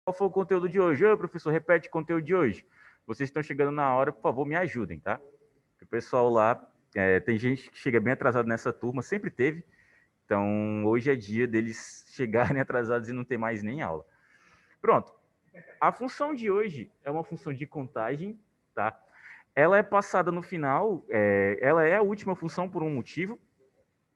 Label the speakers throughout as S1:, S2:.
S1: Qual foi o conteúdo de hoje? Ô, professor, repete o conteúdo de hoje. Vocês estão chegando na hora, por favor, me ajudem, tá? O pessoal lá, tem gente que chega bem atrasado nessa turma, sempre teve. Então, hoje é dia deles chegarem atrasados e não ter mais nem aula. Pronto. A função de hoje é uma função de contagem, tá? Ela é passada no final, ela é a última função por um motivo,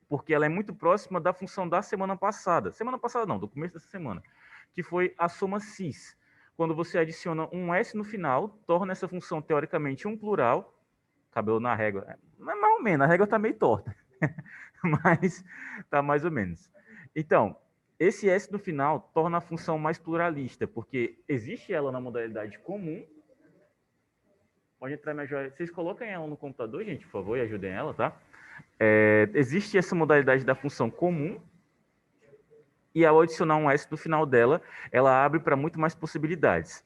S1: porque ela é muito próxima da função da semana passada. Semana passada não, do começo dessa semana, que foi a soma cis. Quando você adiciona um S no final, torna essa função teoricamente um plural. Cabelo na régua. Mais ou menos, a régua está meio torta, mas está mais ou menos. Então, esse S no final torna a função mais pluralista, porque existe ela na modalidade comum. Pode entrar minha joia. Vocês coloquem ela no computador, gente, por favor, e ajudem ela, tá? Existe essa modalidade da função comum, e ao adicionar um S no final dela, ela abre para muito mais possibilidades.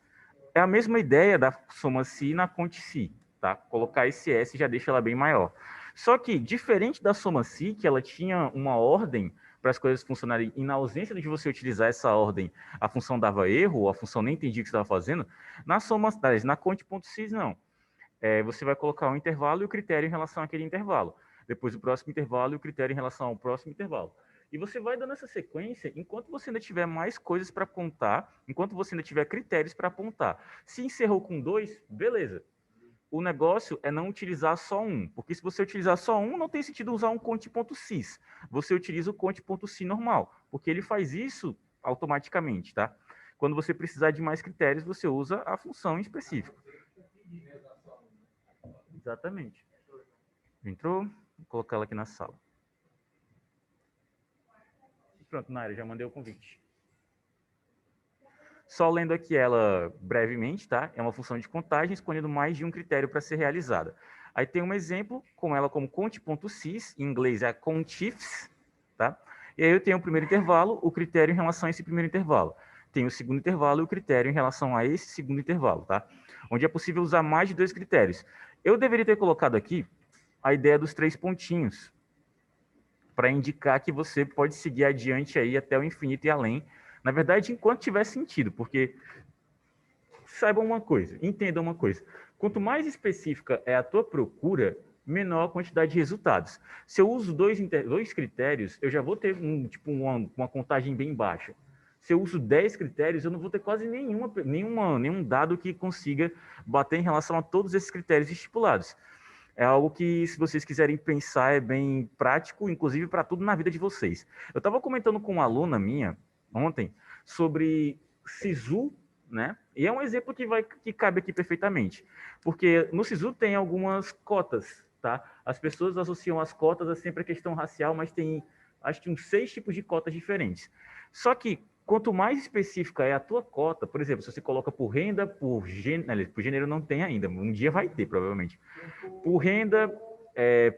S1: É a mesma ideia da soma si na conte si, tá? Colocar esse S já deixa ela bem maior. Só que, diferente da soma si, que ela tinha uma ordem para as coisas funcionarem, e na ausência de você utilizar essa ordem, a função dava erro, ou a função nem entendia o que você estava fazendo, na conte.sys não. Você vai colocar um intervalo e o critério em relação àquele intervalo. Depois o próximo intervalo e o critério em relação ao próximo intervalo. E você vai dando essa sequência enquanto você ainda tiver mais coisas para apontar, enquanto você ainda tiver critérios para apontar. Se encerrou com 2, beleza. O negócio é não utilizar só um, porque se você utilizar só um, não tem sentido usar um conte.sys. Você utiliza o conte.sy normal, porque ele faz isso automaticamente, tá? Quando você precisar de mais critérios, você usa a função em específico. Exatamente. Entrou? Vou colocar ela aqui na sala. Pronto, Naira, já mandei o convite. Só lendo aqui ela brevemente, tá? É uma função de contagem escolhendo mais de um critério para ser realizada. Aí tem um exemplo com ela como conte.sys, em inglês é contifs, tá? E aí eu tenho o primeiro intervalo, o critério em relação a esse primeiro intervalo. Tem o segundo intervalo e o critério em relação a esse segundo intervalo, tá? Onde é possível usar mais de 2 critérios. Eu deveria ter colocado aqui a ideia dos 3 pontinhos, para indicar que você pode seguir adiante aí até o infinito e além. Na verdade, enquanto tiver sentido, porque saibam uma coisa, entendam uma coisa. Quanto mais específica é a tua procura, menor a quantidade de resultados. Se eu uso dois critérios, eu já vou ter uma contagem bem baixa. Se eu uso 10 critérios, eu não vou ter quase nenhum dado que consiga bater em relação a todos esses critérios estipulados. É algo que, se vocês quiserem pensar, é bem prático, inclusive para tudo na vida de vocês. Eu estava comentando com uma aluna minha ontem sobre SISU, né? E é um exemplo que cabe aqui perfeitamente. Porque no SISU tem algumas cotas, tá? As pessoas associam as cotas a sempre a questão racial, mas tem, acho que uns 6 tipos de cotas diferentes. Só que quanto mais específica é a tua cota, por exemplo, se você coloca por renda, por gênero não tem ainda, um dia vai ter, provavelmente. Por renda,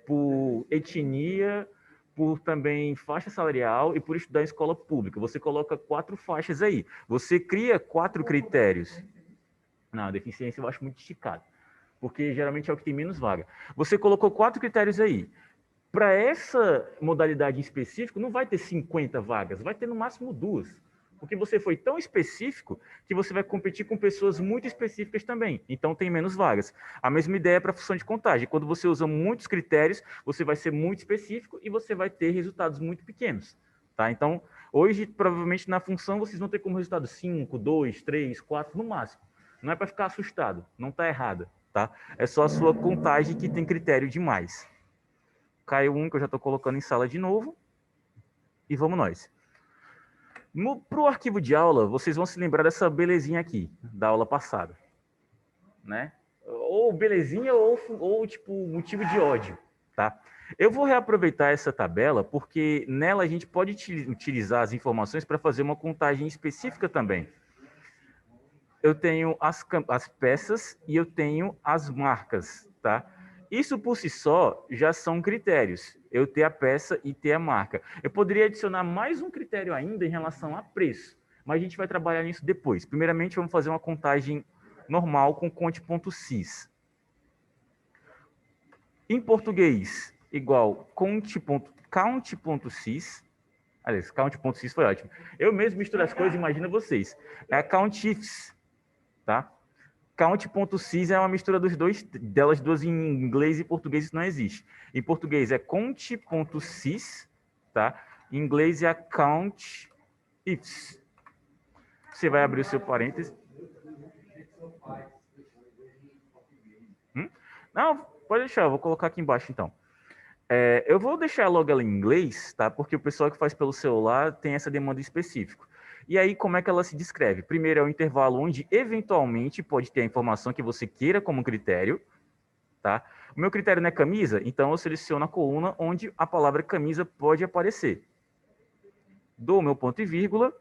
S1: por etnia, por também faixa salarial e por estudar em escola pública. Você coloca 4 faixas aí. Você cria 4 critérios. Não, a deficiência eu acho muito esticado, porque geralmente é o que tem menos vaga. Você colocou 4 critérios aí. Para essa modalidade em específico, não vai ter 50 vagas, vai ter no máximo 2. Porque você foi tão específico que você vai competir com pessoas muito específicas também. Então tem menos vagas. A mesma ideia para a função de contagem. Quando você usa muitos critérios, você vai ser muito específico e você vai ter resultados muito pequenos. Tá? Então, hoje, provavelmente na função, vocês vão ter como resultado 5, 2, 3, 4 no máximo. Não é para ficar assustado, não está errada. Tá? É só a sua contagem que tem critério demais. Caiu um que eu já estou colocando em sala de novo. E vamos nós. Para o arquivo de aula, vocês vão se lembrar dessa belezinha aqui, da aula passada. Né? Ou belezinha ou tipo motivo de ódio. Tá? Eu vou reaproveitar essa tabela porque nela a gente pode utilizar as informações para fazer uma contagem específica também. Eu tenho as peças e eu tenho as marcas, tá? Isso por si só já são critérios. Eu ter a peça e ter a marca. Eu poderia adicionar mais um critério ainda em relação a preço, mas a gente vai trabalhar nisso depois. Primeiramente, vamos fazer uma contagem normal com conte.sys. Em português, igual count.sys. Aliás, count.sys foi ótimo. Eu mesmo misturo as coisas, imagina vocês. É countifs, tá? Count.sys é uma mistura delas duas em inglês e português, isso não existe. Em português é count.sys, tá? Em inglês é countifs. Você vai abrir o seu parêntese. Não, pode deixar, eu vou colocar aqui embaixo então. Eu vou deixar logo ela em inglês, tá? Porque o pessoal que faz pelo celular tem essa demanda específica. E aí, como é que ela se descreve? Primeiro é o intervalo onde, eventualmente, pode ter a informação que você queira como critério, tá? O meu critério não é camisa, então eu seleciono a coluna onde a palavra camisa pode aparecer. Dou o meu ponto e vírgula.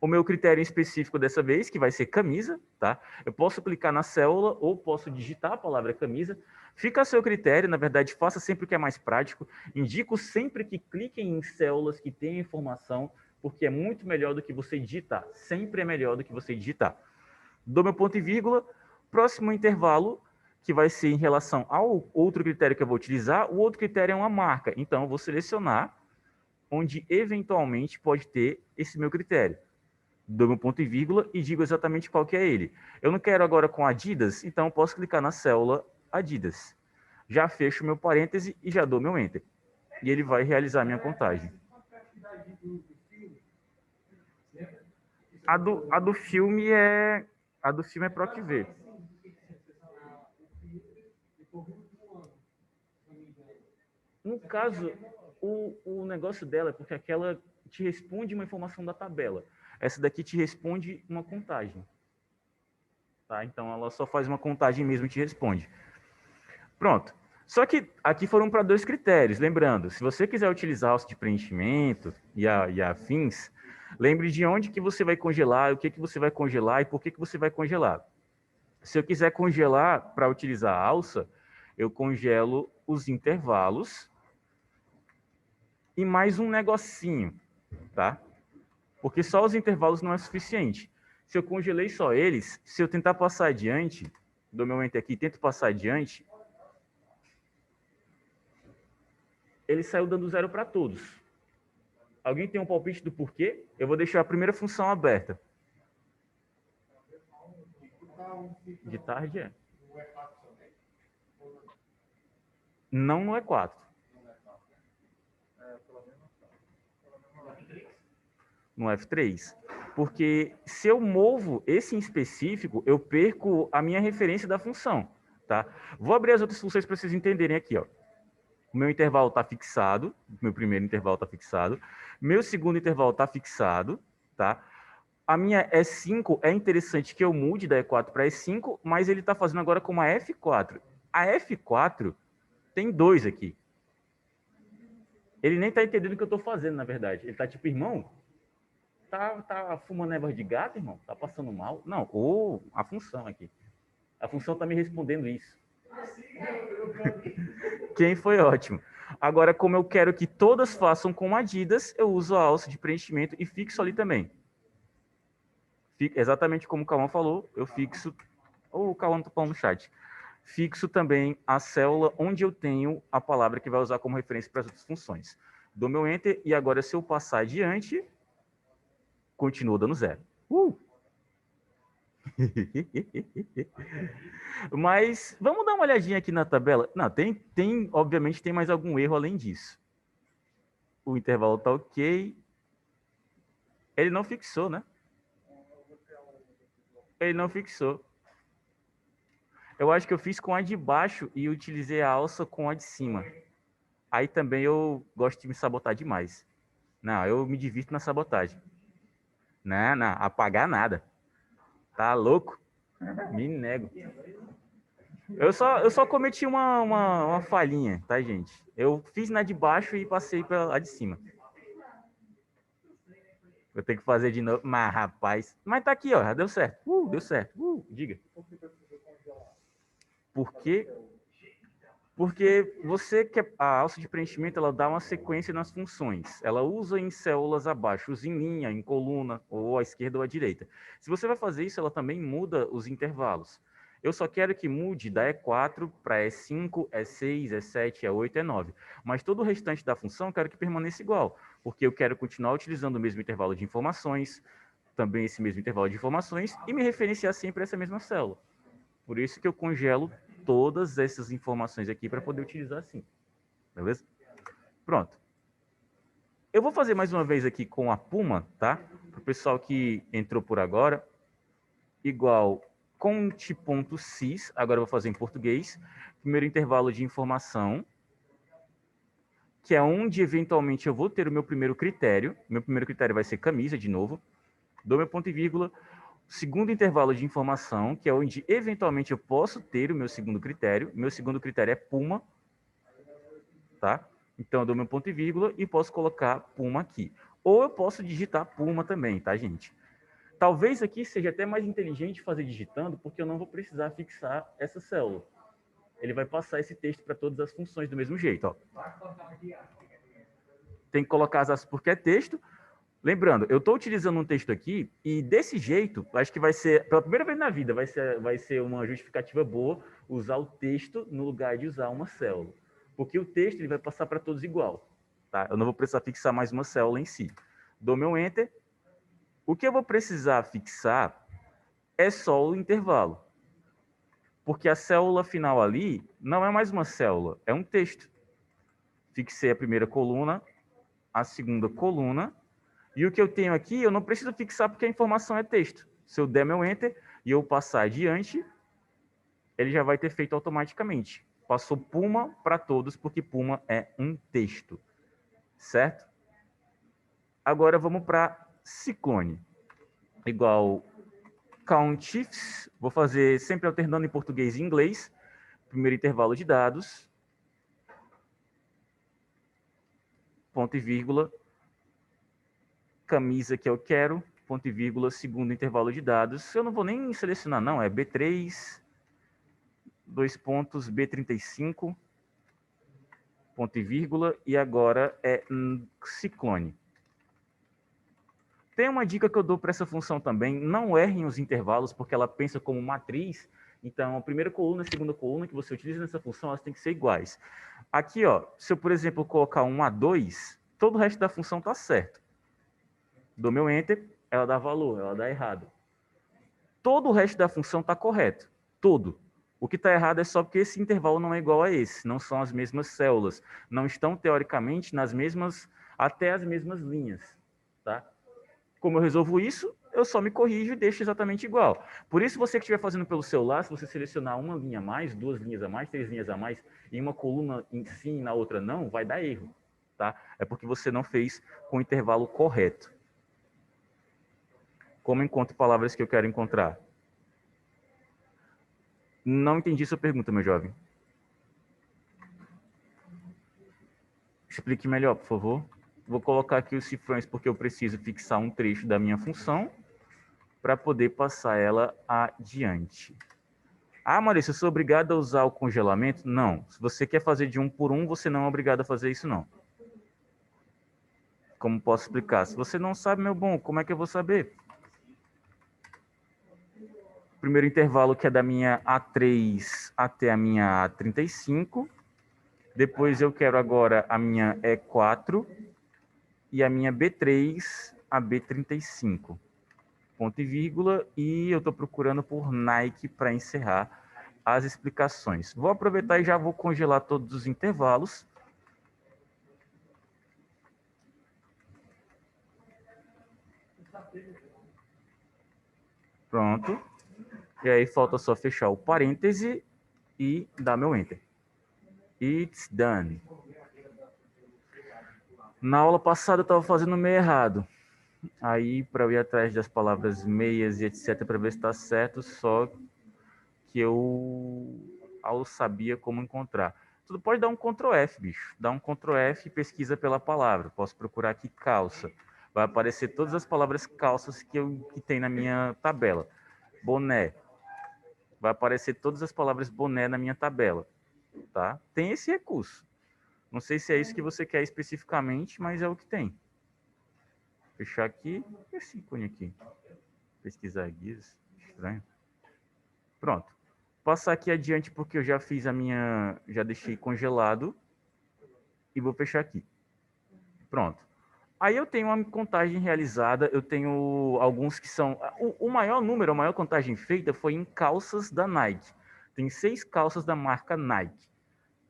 S1: O meu critério específico dessa vez, que vai ser camisa, tá? Eu posso clicar na célula ou posso digitar a palavra camisa. Fica a seu critério, na verdade, faça sempre o que é mais prático. Indico sempre que cliquem em células que tenham informação, porque é muito melhor do que você digitar. Sempre é melhor do que você digitar. Dou meu ponto e vírgula. Próximo intervalo, que vai ser em relação ao outro critério que eu vou utilizar. O outro critério é uma marca. Então, eu vou selecionar onde eventualmente pode ter esse meu critério. Dou meu ponto e vírgula e digo exatamente qual que é ele. Eu não quero agora com Adidas, então eu posso clicar na célula Adidas. Já fecho meu parêntese e já dou meu Enter. E ele vai realizar a minha contagem. A do filme é Proc V. No caso, o negócio dela é porque aquela te responde uma informação da tabela. Essa daqui te responde uma contagem. Tá? Então, ela só faz uma contagem mesmo e te responde. Pronto. Só que aqui foram para dois critérios. Lembrando, se você quiser utilizar alça de preenchimento e afins, lembre de onde que você vai congelar, o que você vai congelar e por que você vai congelar. Se eu quiser congelar para utilizar a alça, eu congelo os intervalos e mais um negocinho, tá? Porque só os intervalos não é suficiente. Se eu congelei só eles, se eu tentar passar adiante, dou meu enter aqui e tento passar adiante, ele saiu dando zero para todos. Alguém tem um palpite do porquê? Eu vou deixar a primeira função aberta. De tarde é. Não no E4. No F3. Porque se eu movo esse em específico, eu perco a minha referência da função. Tá? Vou abrir as outras funções para vocês entenderem aqui. Ó. O meu intervalo está fixado, meu primeiro intervalo está fixado, meu segundo intervalo está fixado, tá? A minha E5 é interessante que eu mude da E4 para E5, mas ele está fazendo agora com uma F4. A F4 tem 2 aqui. Ele nem está entendendo o que eu estou fazendo, na verdade. Ele está tipo, irmão, tá fumando erva de gato, irmão? Tá passando mal? Não, a função aqui. A função está me respondendo isso. Quem foi ótimo. Agora, como eu quero que todas façam com Adidas, eu uso a alça de preenchimento e fixo ali também. Exatamente como o Cauã falou, eu fixo... O Cauã está falando no chat. Fixo também a célula onde eu tenho a palavra que vai usar como referência para as outras funções. Dou meu Enter e agora, se eu passar adiante, continua dando zero. Mas vamos dar uma olhadinha aqui na tabela. Não, obviamente tem mais algum erro além disso. O intervalo está ok. Ele não fixou, né? Ele não fixou. Eu acho que eu fiz com a de baixo e utilizei a alça com a de cima. Aí também eu gosto de me sabotar demais. Não, eu me divirto na sabotagem. Não, apagar nada. Tá louco? Me nego. Eu só cometi uma falhinha, tá, gente? Eu fiz na de baixo e passei pela de cima. Vou ter que fazer de novo. Mas, rapaz... Mas tá aqui, ó. Já deu certo. Deu certo. Diga. Por quê? Porque você quer a alça de preenchimento, ela dá uma sequência nas funções. Ela usa em células abaixo, usa em linha, em coluna, ou à esquerda ou à direita. Se você vai fazer isso, ela também muda os intervalos. Eu só quero que mude da E4 para E5, E6, E7, E8, E9. Mas todo o restante da função eu quero que permaneça igual. porque eu quero continuar utilizando o mesmo intervalo de informações, também esse mesmo intervalo de informações, e me referenciar sempre a essa mesma célula. Por isso que eu congelo todas essas informações aqui para poder utilizar assim. Beleza? Pronto. Eu vou fazer mais uma vez aqui com a Puma, tá? Para o pessoal que entrou por agora. Igual cont.sys, agora eu vou fazer em português. Primeiro intervalo de informação, que é onde eventualmente eu vou ter o meu primeiro critério. Meu primeiro critério vai ser camisa, de novo. Dou meu ponto e vírgula. Segundo intervalo de informação, que é onde eventualmente eu posso ter o meu segundo critério. Meu segundo critério é Puma, tá? Então eu dou meu ponto e vírgula e posso colocar Puma aqui. Ou eu posso digitar Puma também, tá, gente? Talvez aqui seja até mais inteligente fazer digitando, porque eu não vou precisar fixar essa célula. Ele vai passar esse texto para todas as funções do mesmo jeito, ó. Tem que colocar as aspas porque é texto. Lembrando, eu estou utilizando um texto aqui e desse jeito, acho que vai ser, pela primeira vez na vida, vai ser uma justificativa boa usar o texto no lugar de usar uma célula. Porque o texto ele vai passar para todos igual. Tá? Eu não vou precisar fixar mais uma célula em si. Dou meu Enter. O que eu vou precisar fixar é só o intervalo. Porque a célula final ali não é mais uma célula, é um texto. Fixei a primeira coluna, a segunda coluna, e o que eu tenho aqui, eu não preciso fixar porque a informação é texto. Se eu der meu Enter e eu passar adiante, ele já vai ter feito automaticamente. Passou Puma para todos, porque Puma é um texto. Certo? Agora vamos para Ciclone. Igual countifs, vou fazer sempre alternando em português e inglês. Primeiro intervalo de dados, ponto e vírgula, camisa que eu quero, ponto e vírgula, segundo intervalo de dados. Eu não vou nem selecionar, não, é B3, dois pontos, B35, ponto e vírgula, e agora é Ciclone. Tem uma dica que eu dou para essa função também, não errem os intervalos, porque ela pensa como matriz, então a primeira coluna e a segunda coluna que você utiliza nessa função, elas têm que ser iguais. Aqui, ó, se eu, por exemplo, colocar um A2, todo o resto da função está certo. Dou meu Enter, ela dá valor, ela dá errado. Todo o resto da função está correto, todo. O que está errado é só porque esse intervalo não é igual a esse, não são as mesmas células, não estão, teoricamente, nas mesmas, até as mesmas linhas, tá? Como eu resolvo isso? Eu só me corrijo e deixo exatamente igual. Por isso, você que estiver fazendo pelo celular, se você selecionar uma linha a mais, duas linhas a mais, três linhas a mais, e uma coluna em sim e na outra não, vai dar erro, tá? É porque você não fez com o intervalo correto. Como encontro palavras que eu quero encontrar? Não entendi sua pergunta, meu jovem. Explique melhor, por favor. Vou colocar aqui os cifrões porque eu preciso fixar um trecho da minha função para poder passar ela adiante. Ah, Maurício, eu sou obrigado a usar o congelamento? Não. Se você quer fazer de um por um, você não é obrigado a fazer isso, não. Como posso explicar? Se você não sabe, meu bom, como é que eu vou saber? Primeiro intervalo que é da minha A3 até a minha A35. Depois eu quero agora a minha E4 e a minha B3 a B35. Ponto e vírgula. E eu estou procurando por Nike para encerrar as explicações. Vou aproveitar e já vou congelar todos os intervalos. Pronto. E aí falta só fechar o parêntese e dar meu Enter. It's done. Na aula passada eu estava fazendo meio errado. Aí, para eu ir atrás das palavras meias e etc., para ver se está certo, só que eu sabia como encontrar. Tudo pode dar um Ctrl F, bicho. Dá um Ctrl F e pesquisa pela palavra. Posso procurar aqui calça. Vai aparecer todas as palavras calças que tem na minha tabela. Boné. Vai aparecer todas as palavras boné na minha tabela. Tá? Tem esse recurso. Não sei se é isso que você quer especificamente, mas é o que tem. Fechar aqui. E esse ícone aqui? Pesquisar guias. Estranho. Pronto. Passar aqui adiante porque eu já fiz a minha... Já deixei congelado. E vou fechar aqui. Pronto. Aí eu tenho uma contagem realizada, eu tenho alguns que são... O maior número, a maior contagem feita foi em calças da Nike. Tem 6 calças da marca Nike.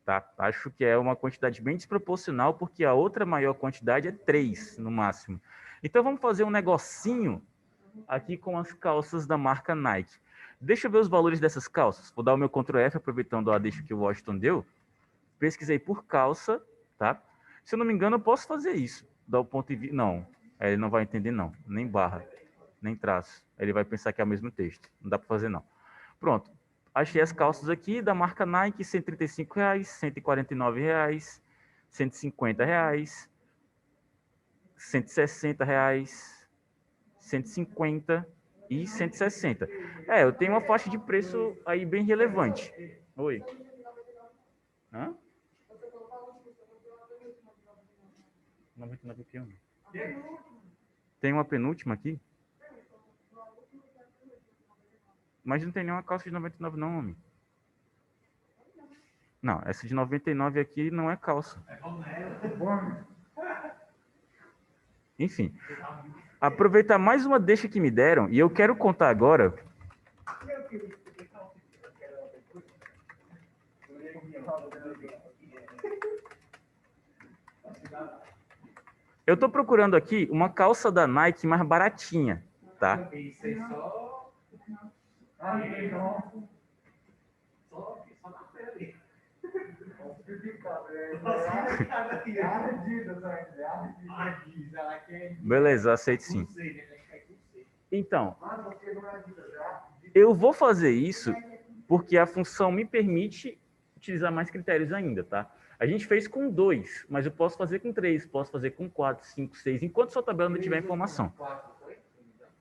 S1: Tá? Acho que é uma quantidade bem desproporcional, porque a outra maior quantidade é 3, no máximo. Então vamos fazer um negocinho aqui com as calças da marca Nike. Deixa eu ver os valores dessas calças. Vou dar o meu Ctrl F, aproveitando a deixa que o Washington deu. Pesquisei por calça, tá? Se eu não me engano, eu posso fazer isso. Dar o ponto e vírgula. Não, ele não vai entender, não. Nem barra, nem traço. Ele vai pensar que é o mesmo texto. Não dá para fazer, não. Pronto. Achei as calças aqui da marca Nike, R$ 135, R$ 149, R$ 150, R$ 160, R$ 150 e 160. Eu tenho uma faixa de preço aí bem relevante. Oi. Hã? 99 aqui, tem uma penúltima aqui? Mas não tem nenhuma calça de 99 não, homem. Não, essa de 99 aqui não é calça. Enfim, aproveitar mais uma deixa que me deram, e eu quero contar agora. Eu estou procurando aqui uma calça da Nike mais baratinha, tá? Beleza, aceito sim. Então, eu vou fazer isso porque a função me permite utilizar mais critérios ainda, tá? A gente fez com 2, mas eu posso fazer com 3, posso fazer com 4, 5, 6, enquanto sua tabela não tiver informação.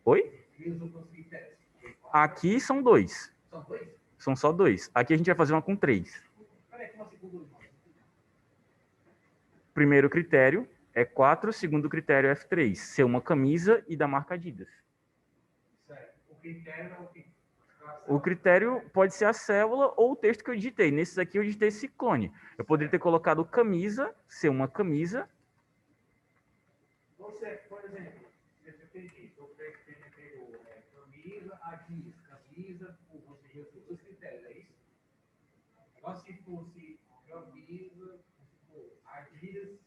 S1: Oi? Aqui são 2. São só 2. Aqui a gente vai fazer uma com 3. Primeiro critério é 4, segundo critério é F3, ser uma camisa e da marca Adidas.
S2: Certo. O critério é o quê?
S1: O critério pode ser a célula ou o texto que eu digitei. Nesses aqui eu digitei ciclone. Eu poderia ter colocado camisa, ser uma camisa.
S2: Você, por exemplo, você pegou camisa, Adidas, camisa, você viu os critérios, é isso? Agora se fosse camisa, Adidas...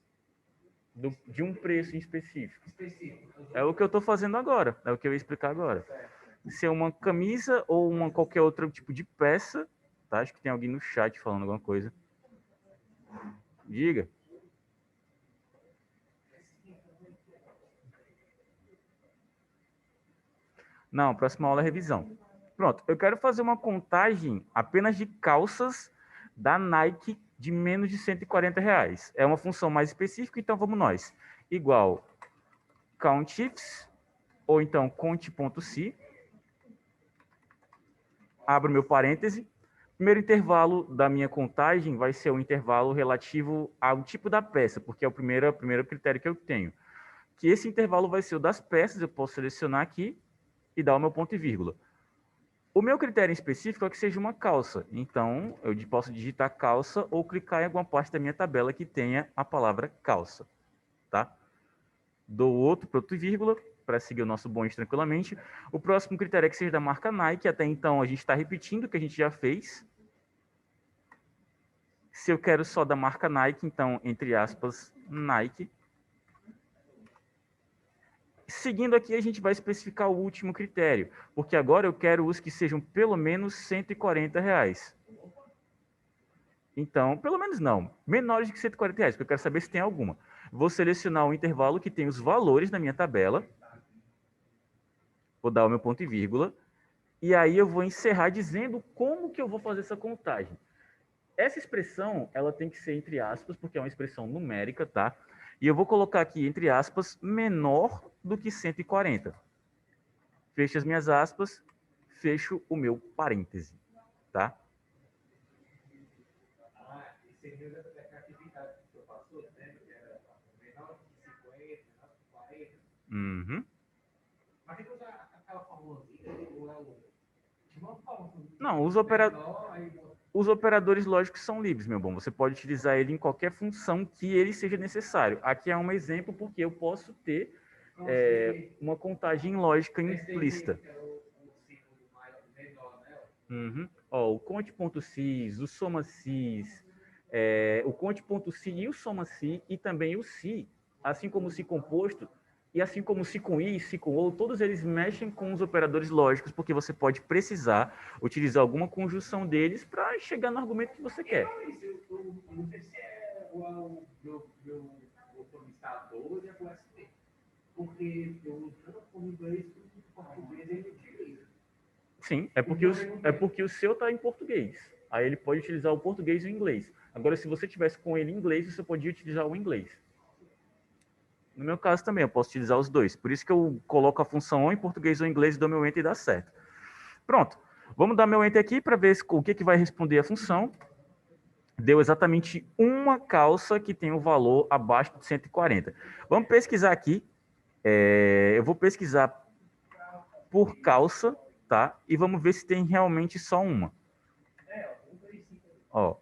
S1: De um preço em específico. É o que eu estou fazendo agora. É o que eu ia explicar agora. Ser uma camisa ou uma qualquer outro tipo de peça. Tá? Acho que tem alguém no chat falando alguma coisa. Diga. Não, próxima aula é revisão. Pronto, eu quero fazer uma contagem apenas de calças da Nike de menos de R$ 140. É uma função mais específica, então vamos nós. Igual countifs, ou então conte.c. Abro meu parêntese. Primeiro intervalo da minha contagem vai ser o intervalo relativo ao tipo da peça, porque é o primeiro critério que eu tenho. Que esse intervalo vai ser o das peças, eu posso selecionar aqui e dar o meu ponto e vírgula. O meu critério em específico é que seja uma calça. Então, eu posso digitar calça ou clicar em alguma parte da minha tabela que tenha a palavra calça. Tá? Dou outro ponto e vírgula para seguir o nosso bonde tranquilamente. O próximo critério é que seja da marca Nike. Até então, a gente está repetindo o que a gente já fez. Se eu quero só da marca Nike, então, entre aspas, Nike. Seguindo aqui, a gente vai especificar o último critério, porque agora eu quero os que sejam pelo menos R$ 140. Então, pelo menos não, menores de R$ 140, porque eu quero saber se tem alguma. Vou selecionar o intervalo que tem os valores na minha tabela, vou dar o meu ponto e vírgula, e aí eu vou encerrar dizendo como que eu vou fazer essa contagem. Essa expressão, ela tem que ser entre aspas, porque é uma expressão numérica, tá? E eu vou colocar aqui, entre aspas, menor do que 140. Fecho as minhas aspas, fecho o meu parêntese, tá? Uhum. Não, Os operadores lógicos são livres, meu bom. Você pode utilizar ele em qualquer função que ele seja necessário. Aqui é um exemplo porque eu posso ter uma contagem lógica implícita. Uhum. Ó, o conte.sys, o soma-sys, o conte.si e o soma-si, e também o si, assim como o si composto, e assim como o si com i, si com ou, todos eles mexem com os operadores lógicos, porque você pode precisar utilizar alguma conjunção deles para chegar no argumento que você quer.
S2: Eu não sei se é o meu computador e a USB, porque eu tanto como inglês como português ele utiliza.
S1: Sim, é porque o seu está em português. Aí ele pode utilizar o português e o inglês. Agora, se você tivesse com ele em inglês, você podia utilizar o inglês. No meu caso também, eu posso utilizar os dois. Por isso que eu coloco a função ou em português ou em inglês e dou meu enter e dá certo. Pronto. Vamos dar meu enter aqui para ver o que vai responder a função. Deu exatamente uma calça que tem o valor abaixo de 140. Vamos pesquisar aqui. Eu vou pesquisar por calça, tá? E vamos ver se tem realmente só uma. Ó,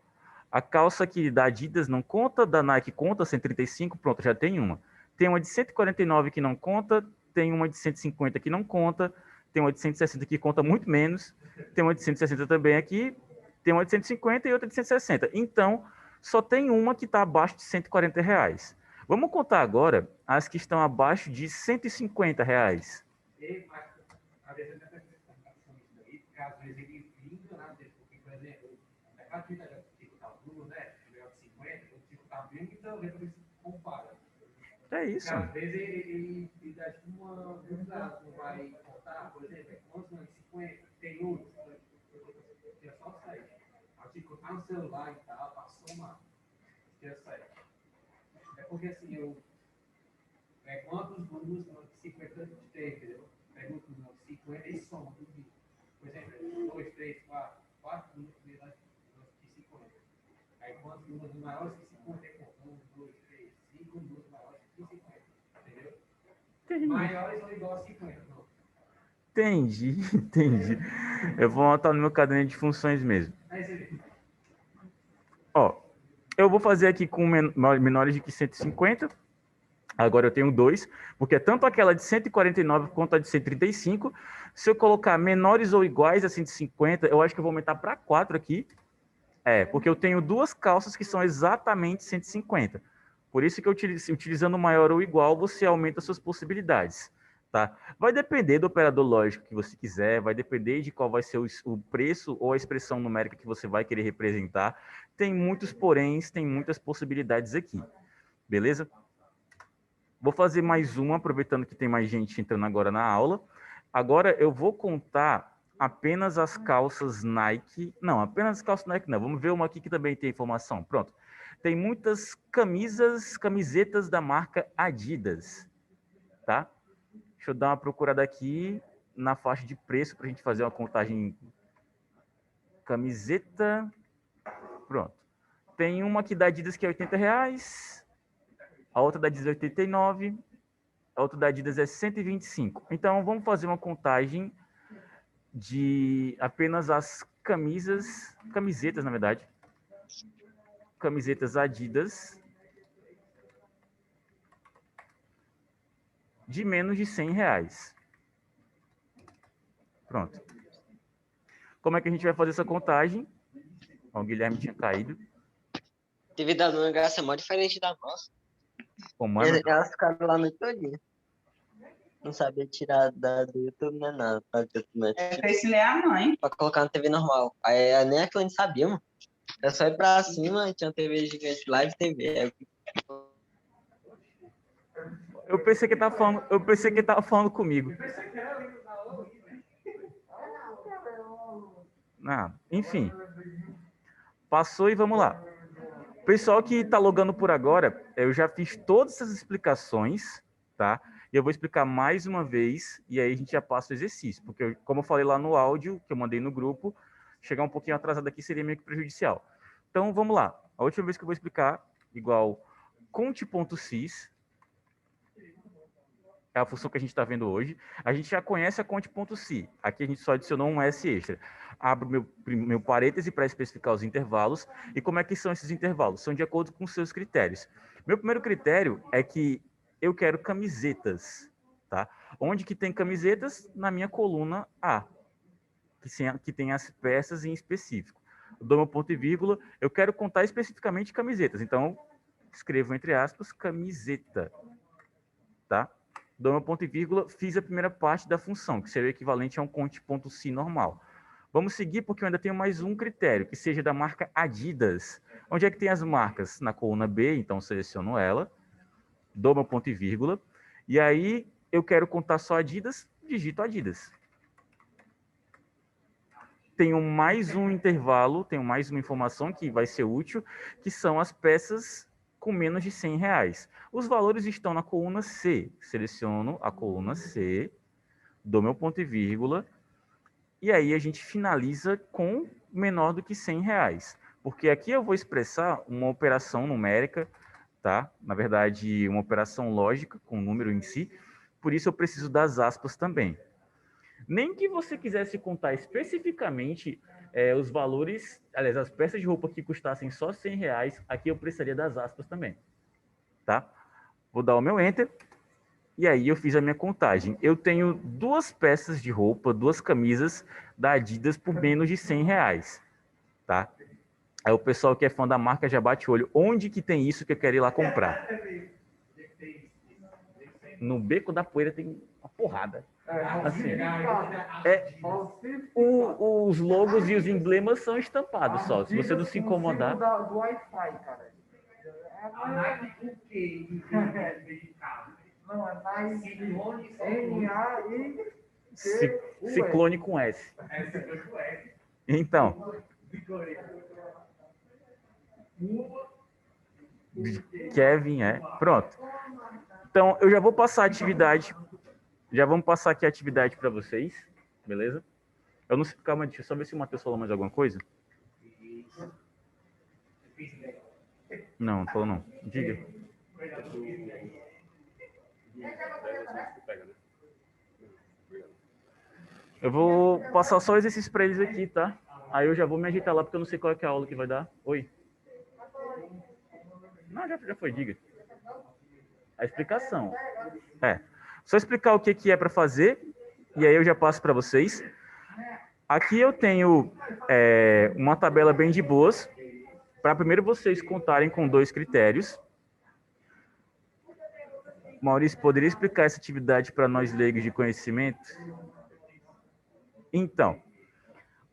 S1: a calça aqui da Adidas não conta, da Nike conta, 135, pronto, já tem uma. Tem uma de 149 que não conta, tem uma de 150 que não conta, tem uma de 160 que conta muito menos, tem uma de 160 também aqui, tem uma de 150 e outra de 160. Então, só tem uma que está abaixo de 140 reais. Vamos contar agora as que estão abaixo de 150 reais.
S2: Às vezes ele liga, porque, por exemplo, a fita tipo tá blue, né? Melhor de 50, o tipo tá bem, então depois compara.
S1: É isso.
S2: Às vezes ele dá tipo uma dúvida, não vai contar, por exemplo, quantos não é 50, tem outros, que é só sair. Tipo, tá no celular e tal, passou uma, que é sair. É porque assim, quantos números não de 50 tem, entendeu? Pega o número de 50 e soma tudo. Por exemplo, 2, 3, 4, 4 números de 50. Aí quantos números maiores que 50 é 1, 2, 3, 5 números maiores que 50. Entendeu?
S1: Entendi.
S2: Maiores são igual a 50. Não.
S1: Entendi, entendi. Eu vou anotar no meu caderno de funções mesmo.
S2: Aí você vê.
S1: Ó, eu vou fazer aqui com menores de que 150. Agora eu tenho dois, porque é tanto aquela de 149 quanto a de 135. Se eu colocar menores ou iguais a 150, eu acho que eu vou aumentar para 4 aqui. Porque eu tenho duas calças que são exatamente 150. Por isso que utilizando maior ou igual, você aumenta suas possibilidades. Tá? Vai depender do operador lógico que você quiser, vai depender de qual vai ser o preço ou a expressão numérica que você vai querer representar. Tem muitos poréns, tem muitas possibilidades aqui. Beleza? Vou fazer mais uma, aproveitando que tem mais gente entrando agora na aula. Agora eu vou contar apenas as calças Nike. Não, apenas as calças Nike não. Vamos ver uma aqui que também tem informação. Pronto. Tem muitas camisetas da marca Adidas. Tá? Deixa eu dar uma procurada aqui na faixa de preço para a gente fazer uma contagem. Camiseta. Pronto. Tem uma aqui da Adidas que é R$80. A outra da Adidas é 89. A outra da Adidas é 125. Então, vamos fazer uma contagem de apenas as camisetas, na verdade. Camisetas Adidas de menos de R$100. Pronto. Como é que a gente vai fazer essa contagem? Ó, o Guilherme tinha caído.
S3: A TV da Luna é mó diferente da nossa.
S1: Ô, mano,
S3: Elas ficaram lá no todinho. Não sabia tirar do YouTube, né? Nada.
S4: Pra ensinar a mãe.
S3: Pra colocar na TV normal. Aí nem aquilo a gente sabia, mano. Era só ir pra cima, tinha uma TV gigante lá de TV.
S1: eu pensei que tava falando comigo. Enfim. Passou e vamos lá. Pessoal que está logando por agora, eu já fiz todas essas explicações, tá? E eu vou explicar mais uma vez, e aí a gente já passa o exercício, porque, como eu falei lá no áudio, que eu mandei no grupo, chegar um pouquinho atrasado aqui seria meio que prejudicial. Então, vamos lá. A última vez que eu vou explicar, igual conte.sys, é a função que a gente está vendo hoje. A gente já conhece a conte.si. Aqui a gente só adicionou um S extra. abro meu parêntese para especificar os intervalos. E como é que são esses intervalos? São de acordo com seus critérios. Meu primeiro critério é que eu quero camisetas, tá? Onde que tem camisetas? Na minha coluna A, que tem as peças em específico. Eu dou meu ponto e vírgula, eu quero contar especificamente camisetas. Então, escrevo entre aspas, camiseta, tá? Dou meu ponto e vírgula, fiz a primeira parte da função, que seria o equivalente a um conte.si normal. Vamos seguir porque eu ainda tenho mais um critério, que seja da marca Adidas. Onde é que tem as marcas? Na coluna B, então seleciono ela, dou meu ponto e vírgula, e aí eu quero contar só Adidas, digito Adidas. Tenho mais um intervalo, tenho mais uma informação que vai ser útil, que são as peças com menos de R$100. Os valores estão na coluna C. Seleciono a coluna C, dou meu ponto e vírgula, e aí a gente finaliza com menor do que R$100. Porque aqui eu vou expressar uma operação numérica, tá? Na verdade, uma operação lógica com o número em si, por isso eu preciso das aspas também. Nem que você quisesse contar especificamente os valores, aliás, as peças de roupa que custassem só R$100, aqui eu precisaria das aspas também, tá? Vou dar o meu Enter, e aí eu fiz a minha contagem. Eu tenho 2 peças de roupa, 2 camisas da Adidas por menos de R$100, tá? Aí o pessoal que é fã da marca já bate o olho. Onde que tem isso que eu quero ir lá comprar? No Beco da Poeira tem uma porrada. Assim, os logos e os emblemas são estampados só. Se você não se incomodar.
S5: Do Wi-Fi, cara.
S2: A Nike o quê?
S5: Não, é mais N-A-I.
S1: Ciclone com S. Então. Kevin, pronto. Então, eu já vou passar a atividade. Já vamos passar aqui a atividade para vocês, beleza? Eu não sei, calma, deixa eu só ver se o Matheus falou mais alguma coisa. Não falou não. Diga. Eu vou passar só o exercício para eles aqui, tá? Aí eu já vou me ajeitar lá, porque eu não sei qual é que é a aula que vai dar. Oi? Não, já foi, diga. A explicação. Só explicar o que é para fazer, e aí eu já passo para vocês. Aqui eu tenho uma tabela bem de boas, para primeiro vocês contarem com 2 critérios. Maurício, poderia explicar essa atividade para nós leigos de conhecimento? Então,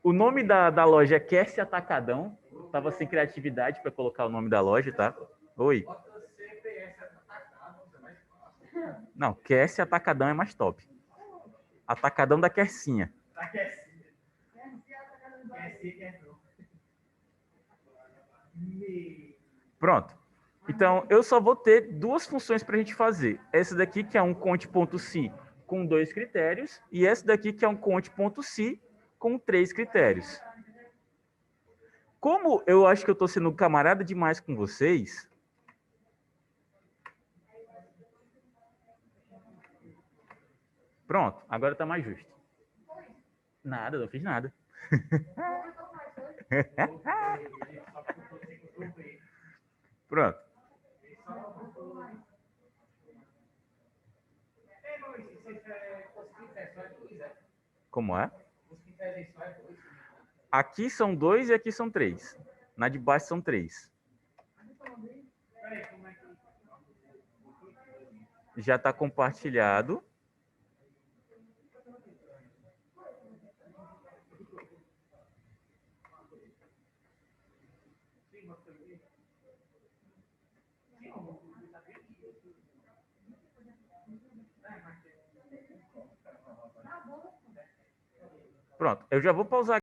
S1: o nome da loja é Kessie Atacadão. Estava sem criatividade para colocar o nome da loja, tá? Oi. Não, Kessie Atacadão é mais top. Atacadão da Kessinha. Pronto. Então, eu só vou ter 2 funções para a gente fazer. Essa daqui, que é um conte.si com 2 critérios, e essa daqui, que é um conte.si com 3 critérios. Como eu acho que eu estou sendo camarada demais com vocês... Pronto, agora está mais justo. Nada, não fiz nada. Pronto. Como é? Aqui são 2 e aqui são 3. Na de baixo são 3. Já está compartilhado. Pronto, eu já vou pausar